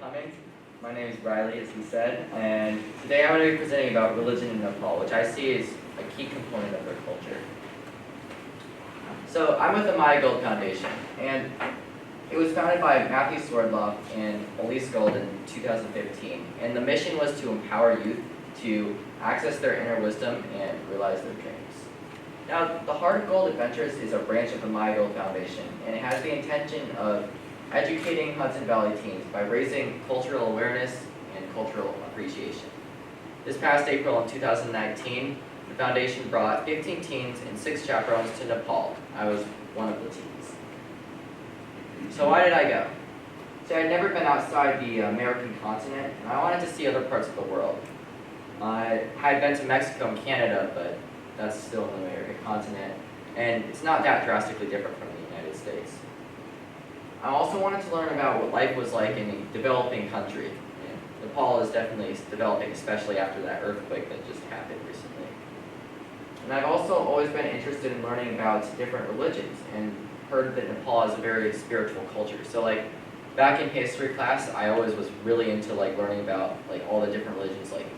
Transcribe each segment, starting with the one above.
coming. My name is Riley, as he said, and today I'm going to be presenting about religion in Nepal, which I see as a key component of their culture. So I'm with the Maya Gold Foundation, and it was founded by Matthew Swerdloff and Elise Gold in 2015, and the mission was to empower youth to access their inner wisdom and realize their dreams. Now, the Heart of Gold Adventures is a branch of the Maya Gold Foundation, and it has the intention of educating Hudson Valley teens by raising cultural awareness and cultural appreciation. This past April in 2019, the foundation brought 15 teens and 6 chaperones to Nepal. I was one of the teens. So why did I go? So I'd never been outside the American continent, and I wanted to see other parts of the world. I had been to Mexico and Canada, but that's still in the American continent, and it's not that drastically different from the United States. I also wanted to learn about what life was like in a developing country. And Nepal is definitely developing, especially after that earthquake that just happened recently. And I've also always been interested in learning about different religions and heard that Nepal has a very spiritual culture. So back in history class, I always was really into learning about all the different religions like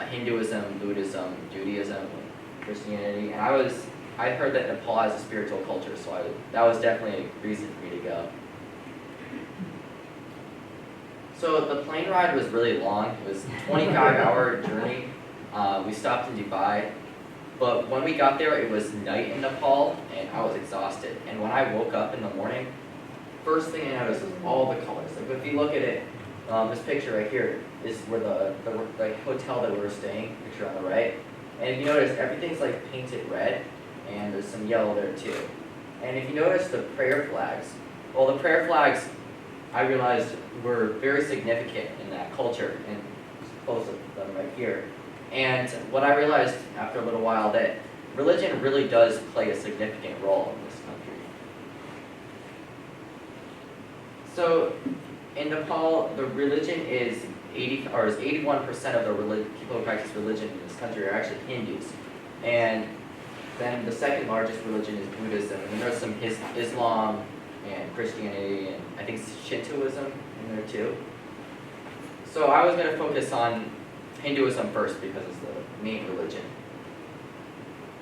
Hinduism, Buddhism, Judaism, Christianity, and I heard that Nepal has a spiritual culture, so that was definitely a reason for me to go. So the plane ride was really long. It was a 25-hour journey. We stopped in Dubai, but when we got there, it was night in Nepal, and I was exhausted. And when I woke up in the morning, first thing I noticed was all the colors. If you look at it, this picture right here is where the hotel that we were staying, picture on the right. And if you notice, everything's painted red, and there's some yellow there too. And if you notice the prayer flags, well, the prayer flags, I realized were very significant in that culture, and close to them right here. And what I realized after a little while, that religion really does play a significant role in this country. So in Nepal, the religion is 81% of the people who practice religion in this country are actually Hindus. And then the second largest religion is Buddhism, and there's some Islam and Christianity, and I think Shintoism in there too. So I was going to focus on Hinduism first because it's the main religion.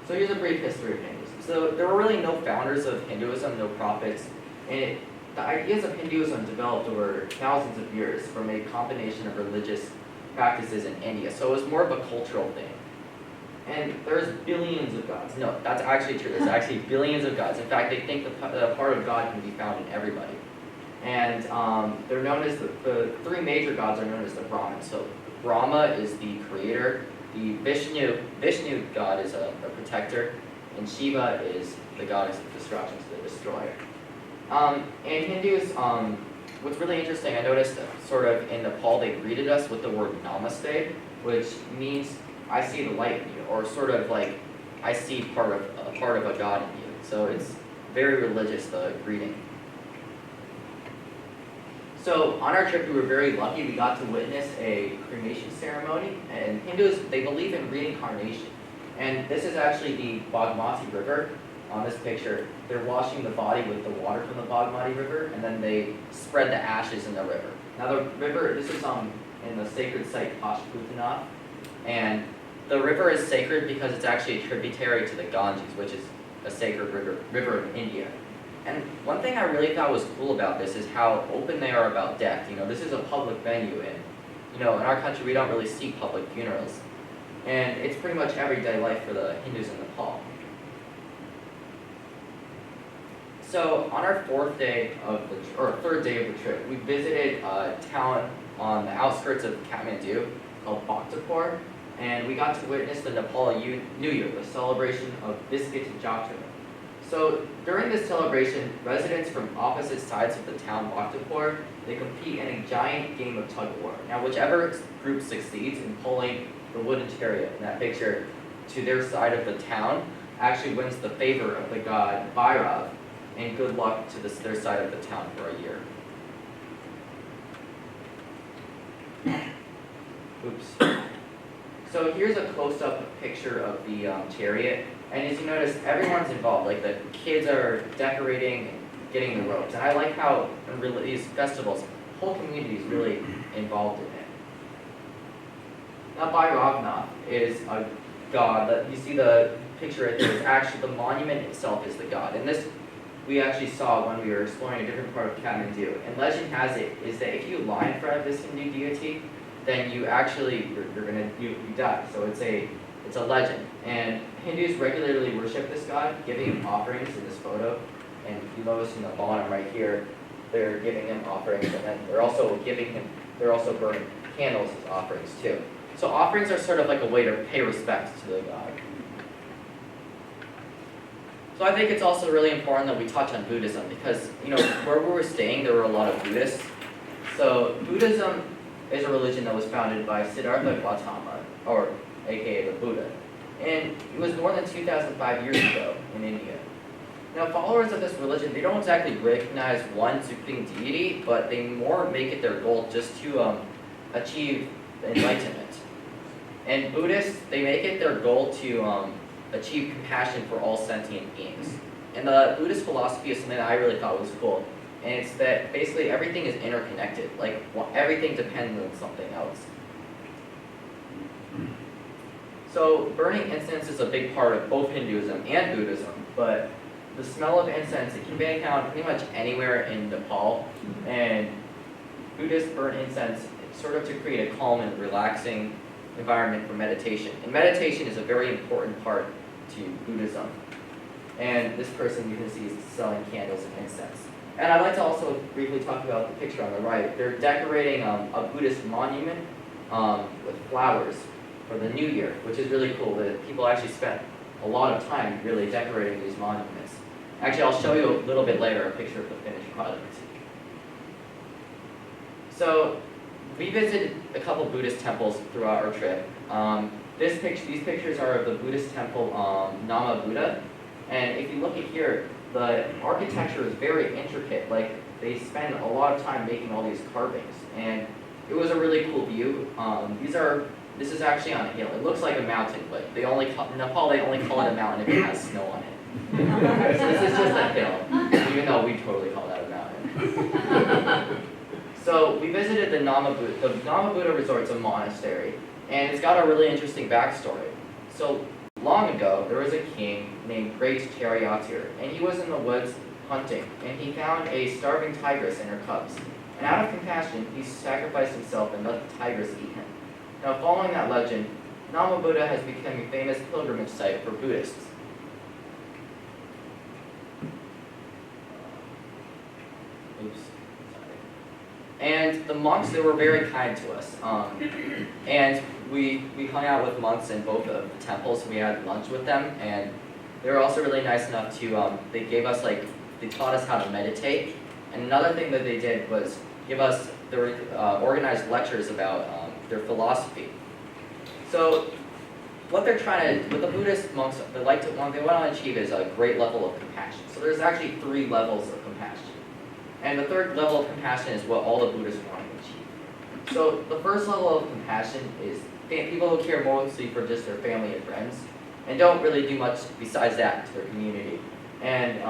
So here's a brief history of Hinduism. So there were really no founders of Hinduism, no prophets, and the ideas of Hinduism developed over thousands of years from a combination of religious practices in India. So it was more of a cultural thing. And there's billions of gods. No, that's actually true. There's actually billions of gods. In fact, they think the part of God can be found in everybody. And they're known as the 3 major gods are known as the Brahmins. So Brahma is the creator. The Vishnu god is a protector. And Shiva is the goddess of destruction, so the destroyer. And Hindus, what's really interesting, I noticed sort of in Nepal they greeted us with the word namaste, which means I see the light in you, or sort of I see part of a god in you. So it's very religious, the greeting. So on our trip, we were very lucky. We got to witness a cremation ceremony, and Hindus, they believe in reincarnation. And this is actually the Bagmati River. On this picture, they're washing the body with the water from the Bagmati River, and then they spread the ashes in the river. Now the river, this is in the sacred site Pashupatinath, and the river is sacred because it's actually a tributary to the Ganges, which is a sacred river in India. And one thing I really thought was cool about this is how open they are about death. This is a public venue, and in our country we don't really see public funerals. And it's pretty much everyday life for the Hindus in Nepal. So on our third day of the trip, we visited a town on the outskirts of Kathmandu called Bhaktapur, and we got to witness the Nepal New Year, the celebration of Biscuit Jatra. So during this celebration, residents from opposite sides of the town Bhaktapur, they compete in a giant game of tug-of-war. Now whichever group succeeds in pulling the wooden chariot in that picture to their side of the town actually wins the favor of the god Bhairav, and good luck to their side of the town for a year. Oops. So here's a close-up picture of the chariot, and as you notice, everyone's involved. The kids are decorating, getting the ropes, and I like how in these festivals, whole community is really involved in it. Now, Bhairavanath is a god. That you see the picture right there. It's actually the monument itself is the god. And this we actually saw when we were exploring a different part of Kathmandu. And legend has it is that if you lie in front of this Hindu deity, then you actually you die. So it's a legend. And Hindus regularly worship this god, giving him offerings in this photo. And you notice in the bottom right here, they're giving him offerings, and then they're also burning candles as offerings too. So offerings are sort of like a way to pay respect to the god. So I think it's also really important that we touch on Buddhism because, where we were staying, there were a lot of Buddhists. So Buddhism is a religion that was founded by Siddhartha Gautama, or aka the Buddha. And it was more than 2,005 years ago in India. Now, followers of this religion, they don't exactly recognize one supreme deity, but they more make it their goal just to achieve enlightenment. And Buddhists, they make it their goal to achieve compassion for all sentient beings. And the Buddhist philosophy is something that I really thought was cool. And it's that basically everything is interconnected. Like, everything depends on something else. So, burning incense is a big part of both Hinduism and Buddhism, but the smell of incense, it can be found pretty much anywhere in Nepal, and Buddhists burn incense sort of to create a calm and relaxing environment for meditation. And meditation is a very important part to Buddhism. And this person you can see is selling candles and incense. And I'd like to also briefly talk about the picture on the right. They're decorating a Buddhist monument with flowers for the New Year, which is really cool. That people actually spent a lot of time really decorating these monuments. Actually, I'll show you a little bit later a picture of the finished product. So, we visited a couple Buddhist temples throughout our trip. These pictures are of the Buddhist temple Nama Buddha. And if you look at here, the architecture is very intricate. Like, they spend a lot of time making all these carvings. And it was a really cool view. This is actually on a hill. It looks like a mountain, but in Nepal they only call it a mountain if it has snow on it. So this is just a hill, even though we totally call that a mountain. So we visited the Nama Buddha Resort's a monastery, and it's got a really interesting backstory. So long ago, there was a king named Great Charioteer, and he was in the woods hunting, and he found a starving tigress and her cubs. And out of compassion, he sacrificed himself and let the tigress eat him. Now, following that legend, Nama Buddha has become a famous pilgrimage site for Buddhists. Oops, sorry. And the monks, they were very kind to us. And we hung out with monks in both of the temples. We had lunch with them, and they were also really nice enough to, they taught us how to meditate. And another thing that they did was give us organized lectures about their philosophy. So what the Buddhist monks, what they want to achieve is a great level of compassion. So there's actually 3 levels of compassion. And the third level of compassion is what all the Buddhists want to achieve. So the first level of compassion is people who care mostly for just their family and friends, and don't really do much besides that to their community. And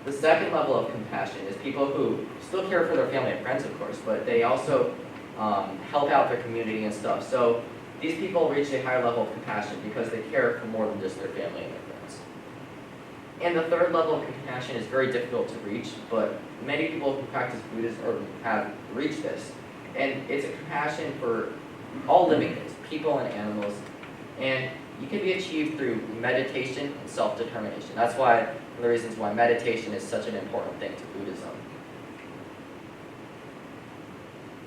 the second level of compassion is people who still care for their family and friends, of course, but they also help out their community and stuff. So these people reach a higher level of compassion because they care for more than just their family and their friends. And the third level of compassion is very difficult to reach, but many people who practice Buddhism or have reached this. And it's a compassion for all living things, people and animals. And it can be achieved through meditation and self-determination. That's one of the reasons why meditation is such an important thing to Buddhism.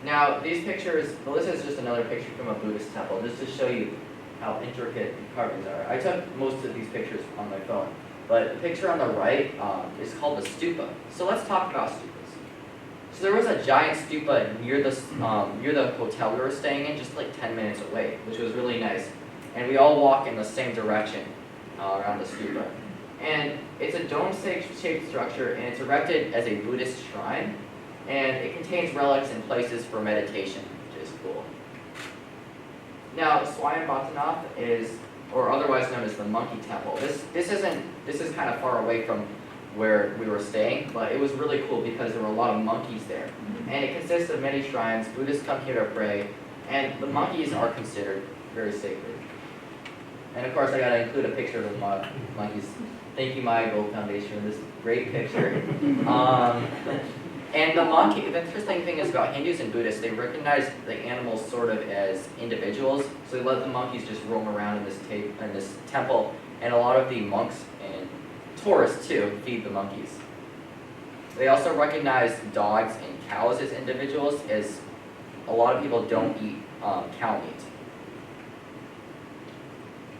Now, these pictures, this is just another picture from a Buddhist temple, just to show you how intricate the carvings are. I took most of these pictures on my phone, but the picture on the right is called the stupa. So let's talk about stupas. So there was a giant stupa near the hotel we were staying in, just like 10 minutes away, which was really nice. And we all walk in the same direction around the stupa. And it's a dome-shaped structure, and it's erected as a Buddhist shrine. And it contains relics and places for meditation, which is cool. Now, Swayambhatanath is, or otherwise known as the Monkey Temple. This is kind of far away from where we were staying, but it was really cool because there were a lot of monkeys there. And it consists of many shrines. Buddhists come here to pray, and the monkeys are considered very sacred. And of course, I gotta include a picture of the monkeys. Thank you, Maya Gold Foundation, for this great picture. And the interesting thing is about Hindus and Buddhists, they recognize the animals sort of as individuals, so they let the monkeys just roam around in this temple, and a lot of the monks and tourists too feed the monkeys. They also recognize dogs and cows as individuals, as a lot of people don't eat cow meat.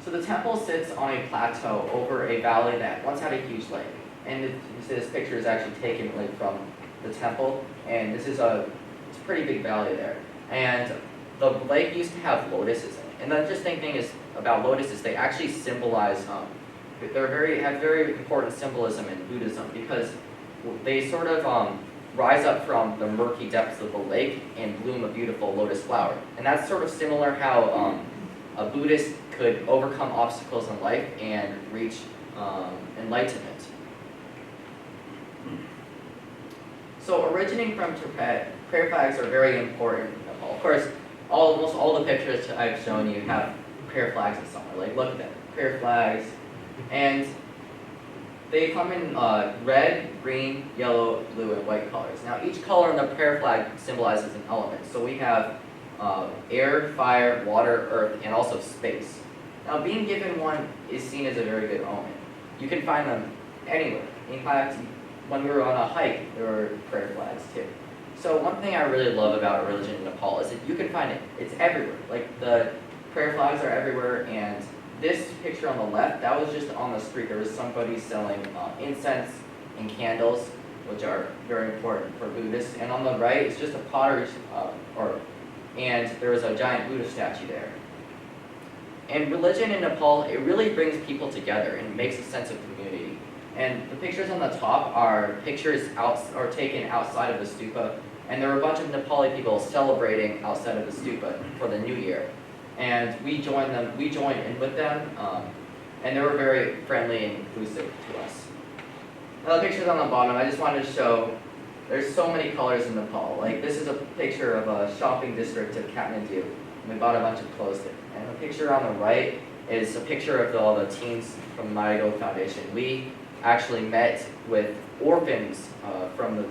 So the temple sits on a plateau over a valley that once had a huge lake, and this picture is actually taken from the temple, and it's a pretty big valley there. And the lake used to have lotuses in it. And the interesting thing is about lotuses, they actually symbolize, have very important symbolism in Buddhism, because they sort of rise up from the murky depths of the lake and bloom a beautiful lotus flower. And that's sort of similar how a Buddhist could overcome obstacles in life and reach enlightenment. So originating from Tibet, prayer flags are very important. Of course, almost all the pictures I've shown you have prayer flags in somewhere. Like, look at them, prayer flags. And they come in red, green, yellow, blue, and white colors. Now, each color in the prayer flag symbolizes an element. So we have air, fire, water, earth, and also space. Now, being given one is seen as a very good omen. You can find them anywhere. In fact, when we were on a hike, there were prayer flags too. So one thing I really love about religion in Nepal is that you can find it. It's everywhere. Like, the prayer flags are everywhere, and this picture on the left, that was just on the street. There was somebody selling incense and candles, which are very important for Buddhists. And on the right, it's just a pottery, and there was a giant Buddha statue there. And religion in Nepal, it really brings people together and makes a sense of community. And the pictures on the top are pictures taken outside of the stupa, and there were a bunch of Nepali people celebrating outside of the stupa for the New Year. And we joined in with them, and they were very friendly and inclusive to us. Now the pictures on the bottom, I just wanted to show, there's so many colors in Nepal. Like, this is a picture of a shopping district of Kathmandu, and we bought a bunch of clothes there. And the picture on the right is a picture of all the teens from the Maya Gold Foundation. We actually met with orphans from the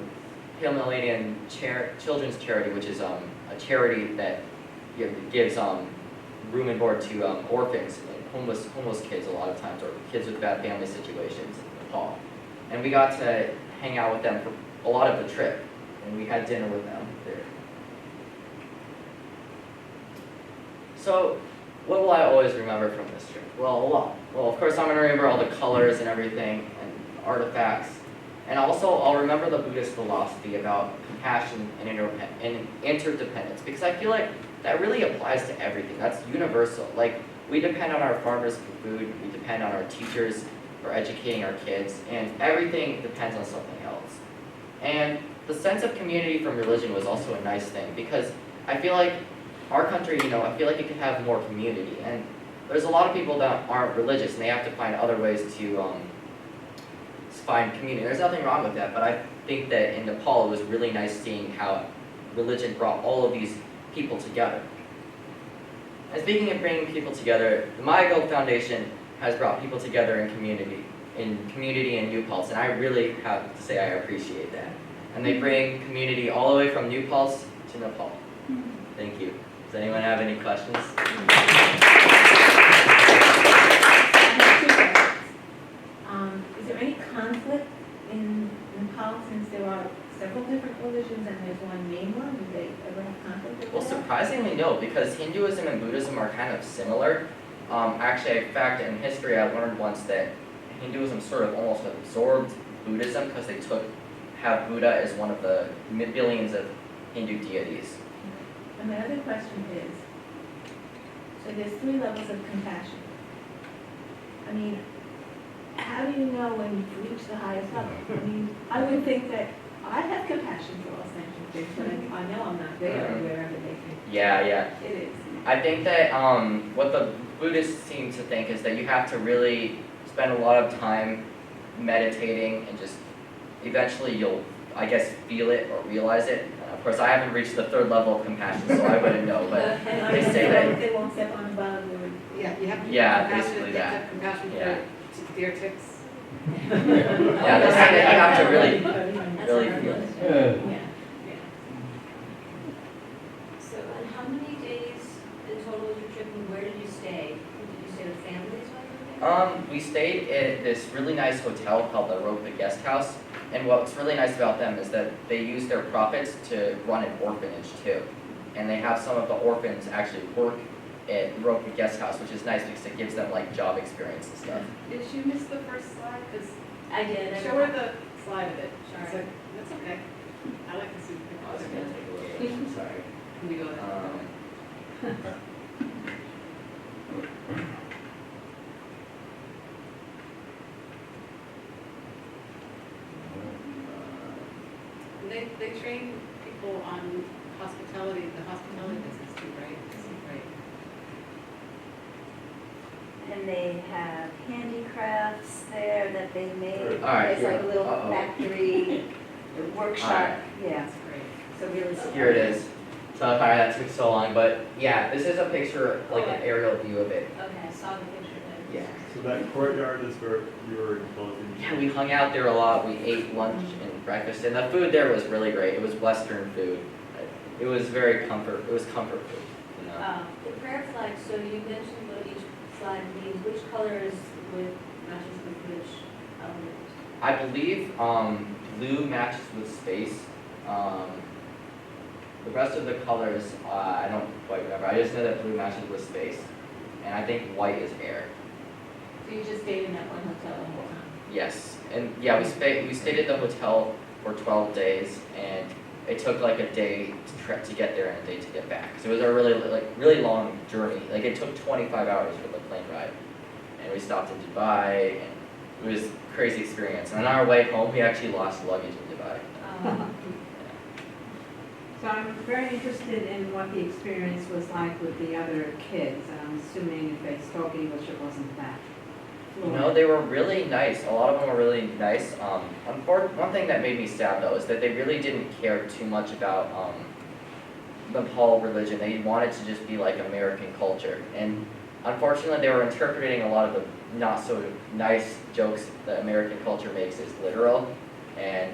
Himalayan Children's Charity, which is a charity that gives room and board to orphans, like homeless kids a lot of times, or kids with bad family situations in Nepal. And we got to hang out with them for a lot of the trip, and we had dinner with them there. So, what will I always remember from this trip? Well, a lot. Well, of course, I'm going to remember all the colors and everything, and artifacts. And also, I'll remember the Buddhist philosophy about compassion and interdependence, because I feel like that really applies to everything. That's universal. Like, we depend on our farmers for food, we depend on our teachers for educating our kids, and everything depends on something else. And the sense of community from religion was also a nice thing, because I feel like our country, I feel like it could have more community. And there's a lot of people that aren't religious, and they have to find other ways to find community. There's nothing wrong with that, but I think that in Nepal it was really nice seeing how religion brought all of these people together. And speaking of bringing people together, the Maya Gold Foundation has brought people together in community in New Paltz, and I really have to say I appreciate that. And they bring community all the way from New Paltz to Nepal. Thank you. Does anyone have any questions? Is there any conflict in Nepal, since there are several different religions and there's one main one? Do they ever have conflict? Well, surprisingly, no, because Hinduism and Buddhism are kind of similar. Actually, in fact, in history, I learned once that Hinduism sort of almost absorbed Buddhism because they have Buddha as one of the billions of Hindu deities. And my other question is, so there's 3 levels of compassion. I mean, how do you know when you've reached the highest level? I mean, I would think that I have compassion for all sentient things, but I know I'm not there wherever they think. Yeah. It is. I think that what the Buddhists seem to think is that you have to really spend a lot of time meditating and just eventually you'll, I guess, feel it or realize it. Of course, I haven't reached the third level of compassion, so I wouldn't know, but they say that. They won't step on a bug or. Yeah, you have to be Yeah, compassionate, basically you have to that. have compassion Yeah. for deer ticks. Yeah, they say that you have to really, That's really our feel it. blessing. Yeah. So, and how many days in total was your trip, and where did you stay? Did you stay with families while you were there? We stayed at this really nice hotel called the Ropa Guest House, and what's really nice about them is that they use their profits to run an orphanage too. And they have some of the orphans actually work at Ropa Guest House, which is nice because it gives them like job experience and stuff. Did you miss the first slide? Because I did. show her the slide of it. It's Sorry. like, that's okay. I like to see the I was pictures. gonna take a little bit, sorry. Can we go there? And they train people on hospitality, the hospitality business too, right? This is great. And they have handicrafts there that they made. All right, It's like a little uh-oh. factory, workshop, Alright. yeah, That's great. so really. Here it is. So sorry that took so long, but yeah, this is a picture, like an aerial view of it. Okay, I saw the picture then. Yeah. So that courtyard is where you were enclosing? Yeah, we hung out there a lot. We ate lunch and breakfast, and the food there was really great. It was Western food. It was very comfort. It was comfort food. You know? The prayer flag, so you mentioned what each flag means. Which colors with matches with which element? I believe blue matches with space. The rest of the colors, I don't quite remember. I just know that blue matches with space, and I think white is air. So you just stayed in that one hotel the whole time? Yes, and yeah, we stayed at the hotel for 12 days, and it took like a day to get there and a day to get back. So it was a really long journey. Like it took 25 hours for the plane ride, and we stopped in Dubai, and it was a crazy experience. And on our way home, we actually lost luggage in Dubai. So I'm very interested in what the experience was like with the other kids, and I'm assuming if they spoke English, it wasn't that You fluent. know, they were really nice. A lot of them were really nice. One thing that made me sad though is that they really didn't care too much about Nepal religion. They wanted to just be like American culture, and unfortunately, they were interpreting a lot of the not so nice jokes that American culture makes as literal, and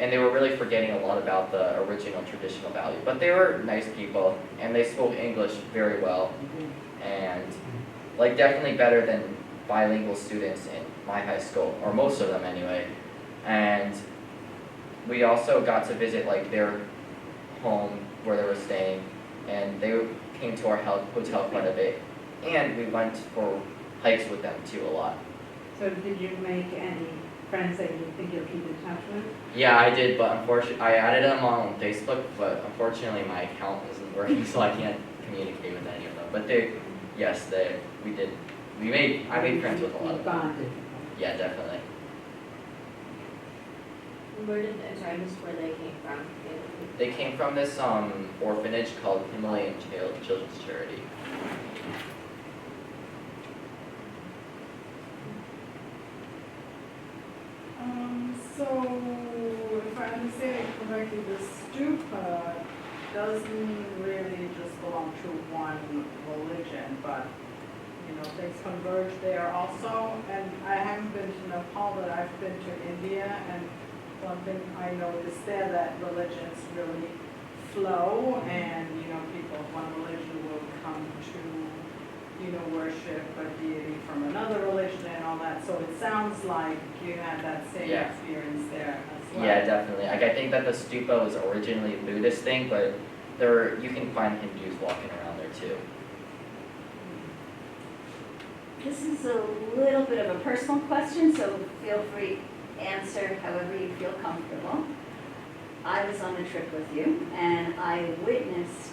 and they were really forgetting a lot about the original traditional value. But they were nice people, and they spoke English very well, and like definitely better than bilingual students in my high school, or most of them anyway. And we also got to visit like their home where they were staying, and they came to our hotel quite a bit, and we went for hikes with them too a lot. So did you make any friends that you think you'll keep in touch with? Yeah, I did, but unfortunately, I added them on Facebook, but unfortunately my account isn't working, so I can't communicate with any of them. But I made friends with a lot of them. Bonded. Yeah, definitely. I'm sorry, I missed where they came from. They came from this orphanage called Himalayan Children's Charity. So, if I understand it correctly, the stupa doesn't really just belong to one religion, but, things converge there also. And I haven't been to Nepal, but I've been to India, and one thing I noticed there that religions really flow, and, people of one religion will come to worship a deity from another religion and all that. So it sounds like you had that same Yeah. experience there as well. Yeah, definitely. Like, I think that the stupa was originally a Buddhist thing, but you can find Hindus walking around there too. This is a little bit of a personal question, so feel free to answer however you feel comfortable. I was on the trip with you, and I witnessed,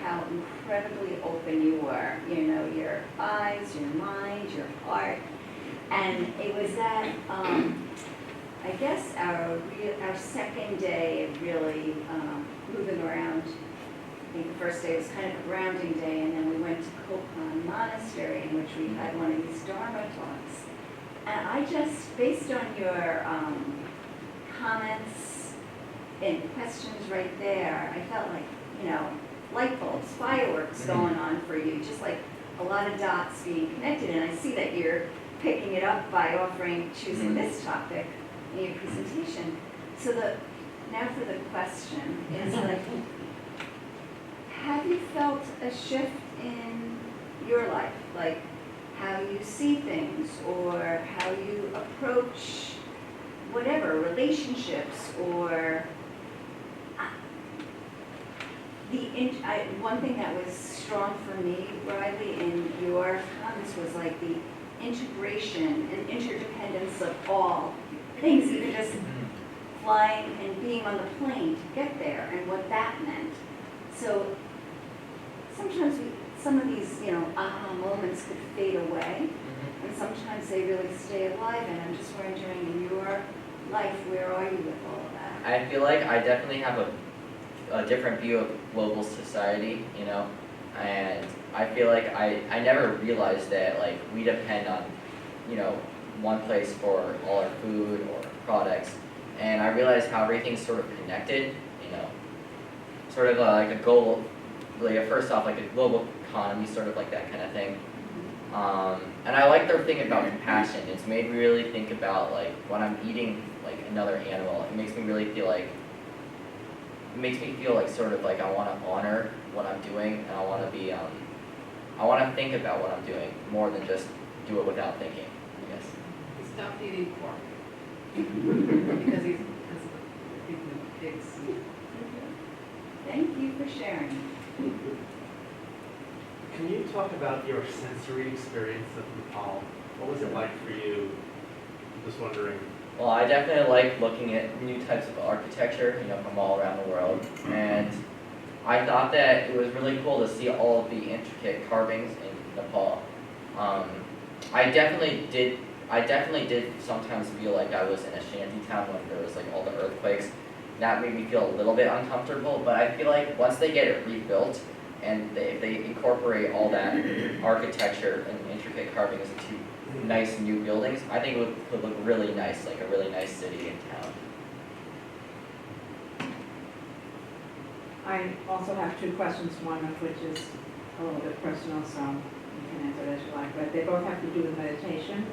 how incredibly open you were. Your eyes, your mind, your heart, and it was that. I guess our second day of really moving around. I think the first day was kind of a grounding day, and then we went to Kopan Monastery, in which we had one of these Dharma talks. And I just, based on your comments and questions right there, I felt like, you know, light bulbs, fireworks going on for you, just like a lot of dots being connected. And I see that you're picking it up by choosing this topic in your presentation. So now for the question is like, have you felt a shift in your life? Like how you see things or how you approach whatever, relationships or one thing that was strong for me, Riley, in your comments was like the integration and interdependence of all things, even just flying and being on the plane to get there and what that meant. So sometimes some of these, you know, aha moments could fade away, and sometimes they really stay alive. And I'm just wondering, in your life, where are you with all of that? I feel like I definitely have a different view of global society, you know, and I feel like I never realized that like we depend on, you know, one place for all our food or products, and I realized how everything's sort of connected, you know, sort of like a global, like first off like a global economy, sort of like that kind of thing. And I like their thing about compassion. It's made me really think about like when I'm eating like another animal, it makes me really feel like, it makes me feel like sort of like I want to honor what I'm doing, and I want to be, I want to think about what I'm doing more than just do it without thinking, I guess. He stopped eating pork. Because he's eating the pigs. Thank you for sharing. Can you talk about your sensory experience of Nepal? What was it like for you? I'm just wondering. Well, I definitely like looking at new types of architecture, you know, from all around the world, and I thought that it was really cool to see all of the intricate carvings in Nepal. I definitely did sometimes feel like I was in a shanty town when there was like all the earthquakes. That made me feel a little bit uncomfortable, but I feel like once they get it rebuilt and they incorporate all that architecture and intricate carvings into nice new buildings, I think it would look really nice, like a really nice city and town. I also have two questions, one of which is a little bit personal, so you can answer it as you like, but they both have to do with meditation.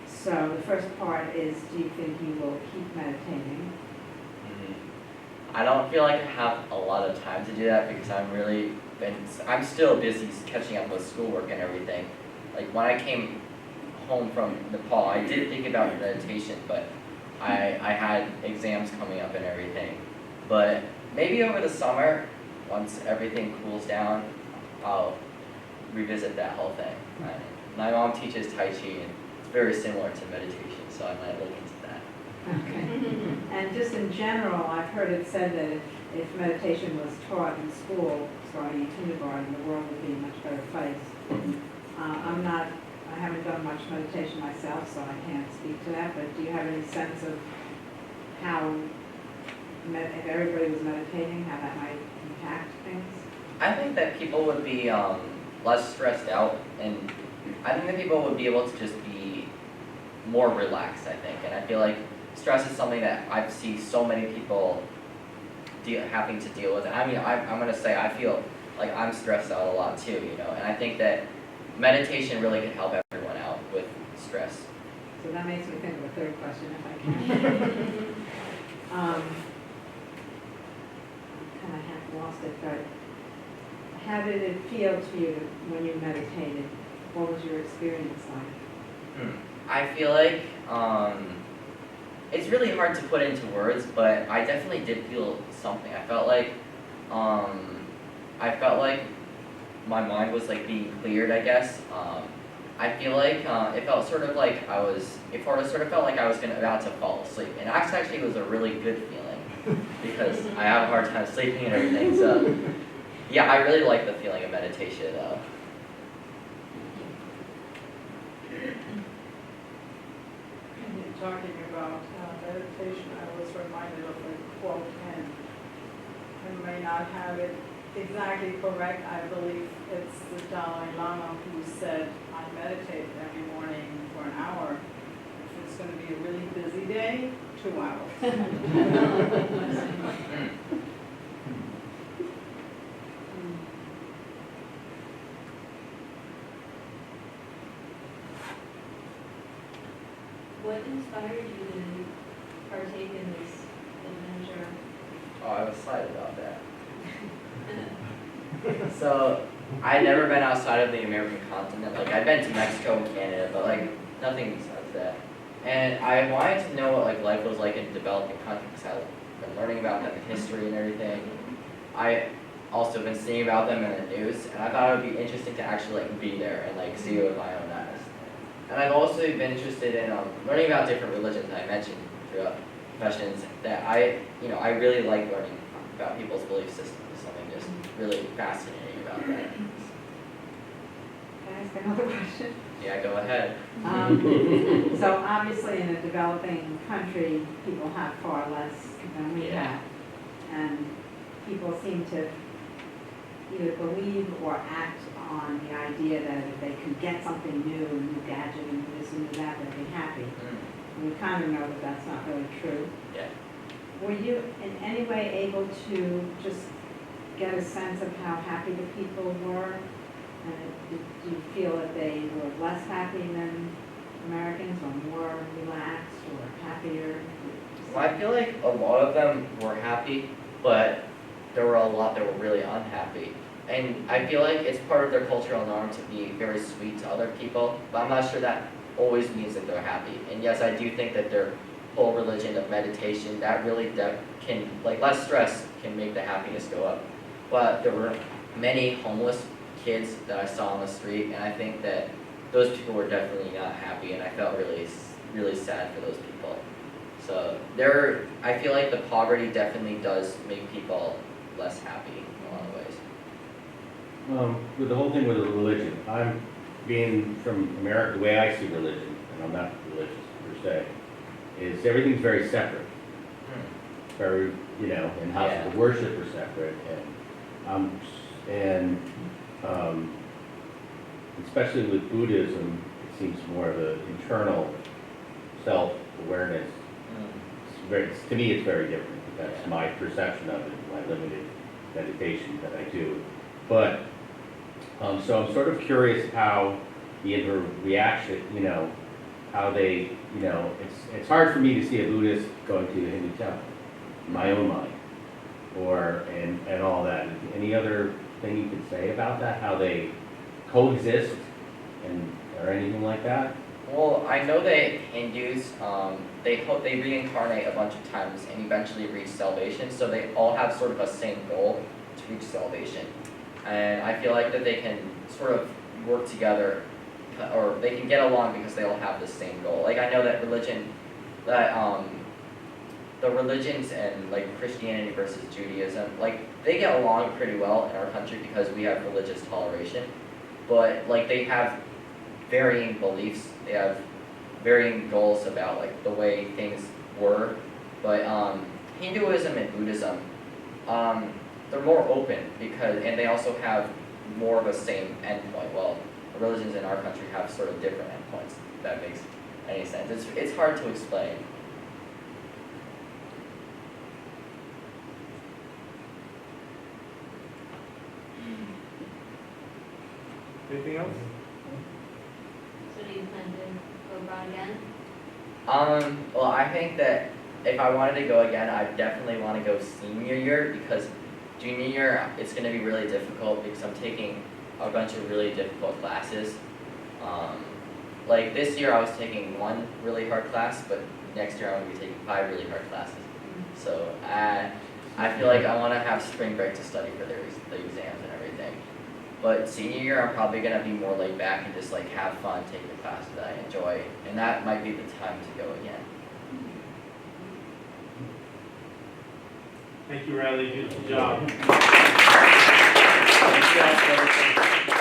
So the first part is, do you think you will keep meditating? I don't feel like I have a lot of time to do that because I'm still busy catching up with schoolwork and everything. Like when I came home from Nepal, I did think about meditation, but I had exams coming up and everything. But maybe over the summer, once everything cools down, I'll revisit that whole thing. My mom teaches Tai Chi, and it's very similar to meditation, so I might look into that. Okay. And just in general, I've heard it said that if meditation was taught in school, starting in kindergarten, the world would be a much better place. I haven't done much meditation myself, so I can't speak to that, but do you have any sense of how, if everybody was meditating, how that might impact things? I think that people would be less stressed out, and I think that people would be able to just be more relaxed, I think. And I feel like stress is something that I see so many people having to deal with. And I mean, I'm going to say I feel like I'm stressed out a lot too, you know, and I think that meditation really can help everyone out with stress. So that makes me think of a third question, if I can. I kind of half lost it, but how did it feel to you when you meditated? What was your experience like? I feel like it's really hard to put into words, but I definitely did feel something. I felt like my mind was like being cleared, I guess. I feel like it felt sort of like it sort of felt like I was about to fall asleep, and actually it was a really good feeling because I have a hard time sleeping and everything. So yeah, I really like the feeling of meditation though. Talking about meditation, I was reminded of a quote, and I may not have it exactly correct. I believe it's the Dalai Lama who said, I meditate every morning for an hour. 2 hours. What inspired you to partake in this adventure? Oh, I was excited about that. So, I'd never been outside of the American continent. Like, I'd been to Mexico and Canada, but like, nothing besides that. And I wanted to know what like life was like in developing countries, because I've been learning about them in history and everything. I also been seeing about them in the news, and I thought it would be interesting to actually like be there and like see it with my own eyes. And I've also been interested in learning about different religions. I mentioned throughout questions that I really like learning about people's belief systems. There's something just really fascinating about that. Can I ask another question? Yeah, go ahead. So obviously in a developing country, people have far less than we Yeah. have. And people seem to either believe or act on the idea that if they can get something new, a new gadget, and this and that, they'll be happy. And we kind of know that that's not really true. Yeah. Were you in any way able to just get a sense of how happy the people were? And do you feel that they were less happy than Americans, or more relaxed, or happier? Well, I feel like a lot of them were happy, but there were a lot that were really unhappy. And I feel like it's part of their cultural norm to be very sweet to other people, but I'm not sure that always means that they're happy. And yes, I do think that their whole religion of meditation, that really can, like less stress can make the happiness go up. But there were many homeless kids that I saw on the street, and I think that those people were definitely not happy, and I felt really, really sad for those people. So I feel like the poverty definitely does make people less happy in a lot of ways. With the whole thing with the religion, I'm being from America, the way I see religion, and I'm not religious per se, is everything's very separate. Very, and houses of worship are separate, and especially with Buddhism, it seems more of an internal self-awareness. To me, it's very different. That's my perception of it, my limited meditation that I do. But, so I'm sort of curious how the reaction, how they, it's hard for me to see a Buddhist going to a Hindu temple, in my own mind, and all that. Any other thing you could say about that, how they coexist, or anything like that? Well, I know that Hindus, they reincarnate a bunch of times and eventually reach salvation, so they all have sort of a same goal to reach salvation. And I feel like that they can sort of work together, or they can get along because they all have the same goal. Like I know that the religions and like Christianity versus Judaism, like they get along pretty well in our country because we have religious toleration, but like they have varying beliefs, they have varying goals about like the way things were. But Hinduism and Buddhism, they're more open and they also have more of a same endpoint. Well, the religions in our country have sort of different endpoints, if that makes any sense. It's hard to explain. Anything else? So do you plan to go abroad again? Well, I think that if I wanted to go again, I definitely want to go senior year, because junior year, it's going to be really difficult because I'm taking a bunch of really difficult classes. Like this year I was taking one really hard class, but next year I'm going to be taking 5 really hard classes. So I feel like I want to have spring break to study for the exams and everything. But senior year I'm probably going to be more laid back and just like have fun, take the classes that I enjoy, and that might be the time to go again. Thank you, Riley. Beautiful job. Thank you all for everything.